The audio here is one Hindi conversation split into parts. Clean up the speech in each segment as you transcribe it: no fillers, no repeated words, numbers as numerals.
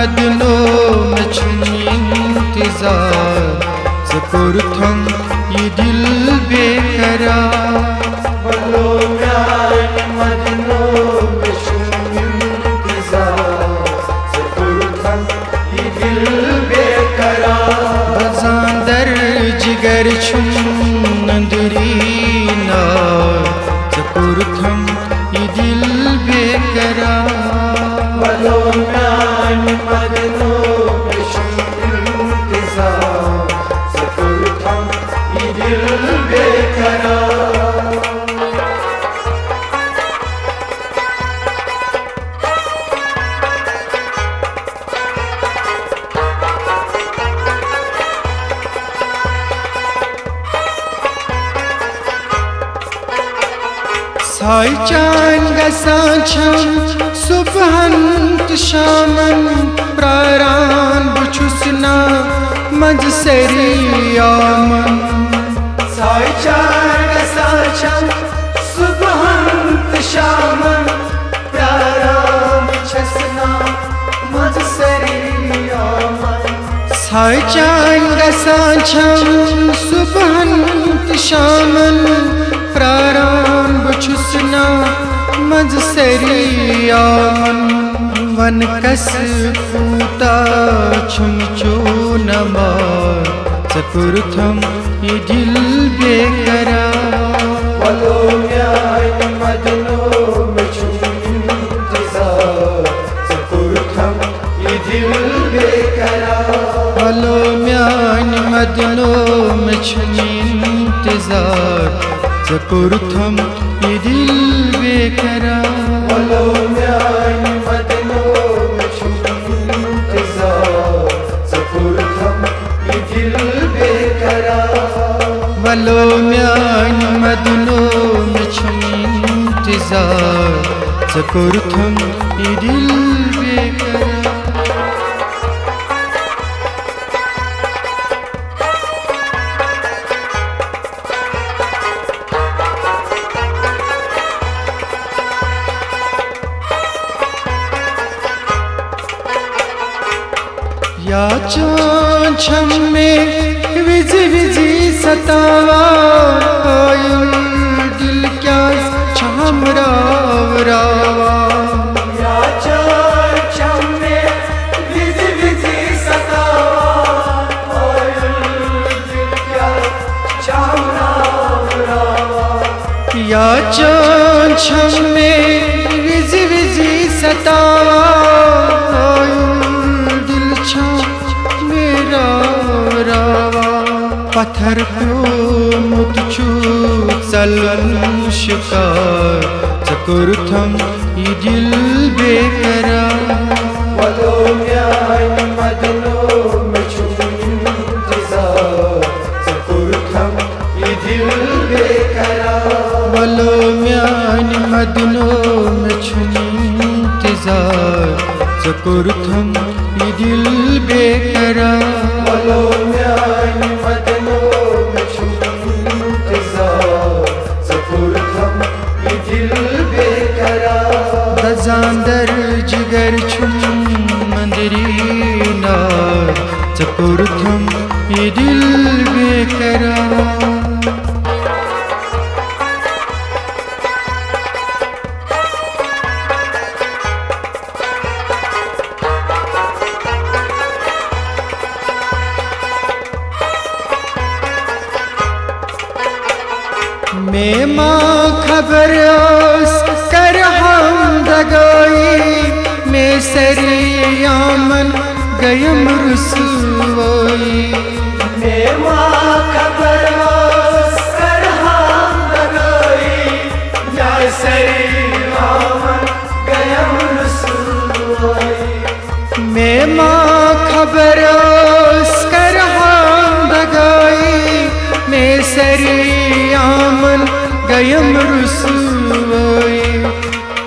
मदनो में इंतजार सकुरथम ये दिल बेकरार वलो म्यान मदनो में इंतजार सकुरथम ये दिल बेकरार बजांदर जिगर छुम नंदरी ना सकुरथम ये दिल बेकरार वलो म्यान मदनो में इंतजार सकुरथम ये दिल बेकरार साई चांद गसांछम सुबहंत शामन प्रारान बुछुसना मजसरियामन साई चांद गसांछम सुबहंत शामन प्रारान बुछुसना मजसरियामन साई चांद गसांछम सुबहंत शामन प्रारान बुछुसना मजसरियामन वन कस पूता छुमचो नमार सकुरथम ये दिल बेकरार वलो म्यान मदनो में इंतजार सकुरथम ये दिल बेकरार वलो म्यान मदनो में इंतजार सकुरथम ये दिल बेकरार वलो म्यान मदनो में इंतजार सकुरथम ये दिल बेकरार वलो म्यान मदनो में इंतजार सकुरथम ये दिल बेकरार या चाँद छम में विज विजी सतावा आयुल दिल क्या छम राव रावा या चाँद छम में विज विजी सतावा आयुल दिल क्या छम राव रावा या चाँद छम में विज विजी सतावा पत्थर प्यो मुतचू सलन शिकार सकुरथम ये दिल बेकरार वलो म्यान मदनो में इंतजार सकुरथम ये दिल बेकरार वलो म्यान मदनो में इंतजार सकुरथम ये दिल बेकरार वलो म्यान मदनो में इंतजार सकुरथम ये दिल बेकरार बजांदर जिगर छुम मंदरी नार सकुरथम ये दिल बेकरार मैं माँ खबर कर हम दगाई मैं सरियामन गयम रुसवाई मैं माँ खबर कर हम दगाई या सरियामन गयम रुसवाई मैं माँ खबर कर हम दगाई मैं सरियामन गयम रुसवाई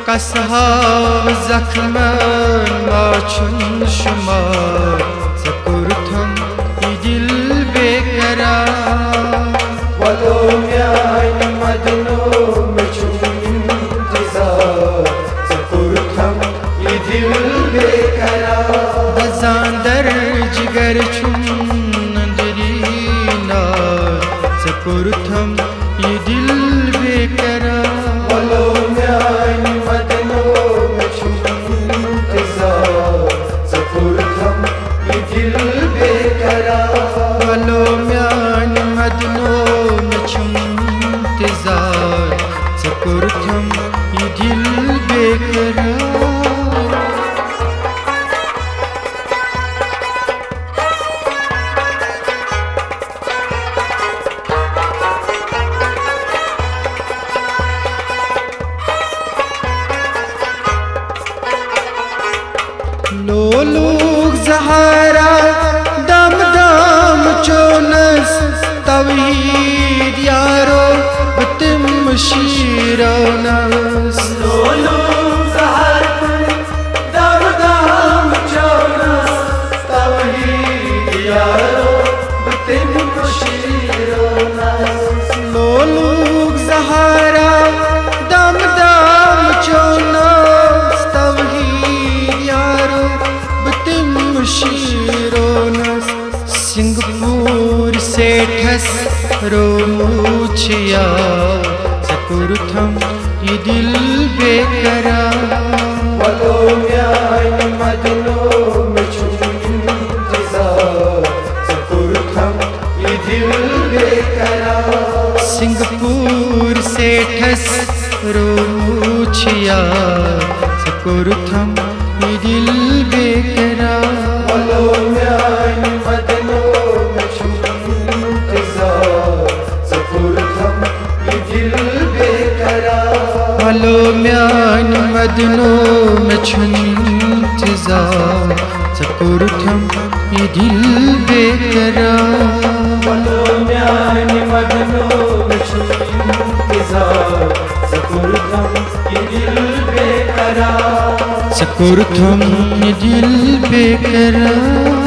कसहाव जख्मन माचुन शुमार सकुरथम ये दिल बेकरार वलो म्यान मदनो में इंतजार सकुरथम ये दिल बेकरार शिरोनस सिंगपूर सेठस रोमुछिया सकुरुथम ये दिल बेकरार मदों म्यान मदनों में इंतजार सकुरुथम ये दिल बेकरार सिंगपूर सेठस रोमुछिया सकुरुथम ये दिल बेकरार मदों म्यान मदनों में इंतजार सकुरुथम ये दिल बेकरार मलो म्यान मदनों में इंतजार सकुरुथम ये दिल बेकरार मदों म्यान मदनों में इंतजार सकुरुथम ये दिल बेकरार सकुरुथम ये दिल बेकरार।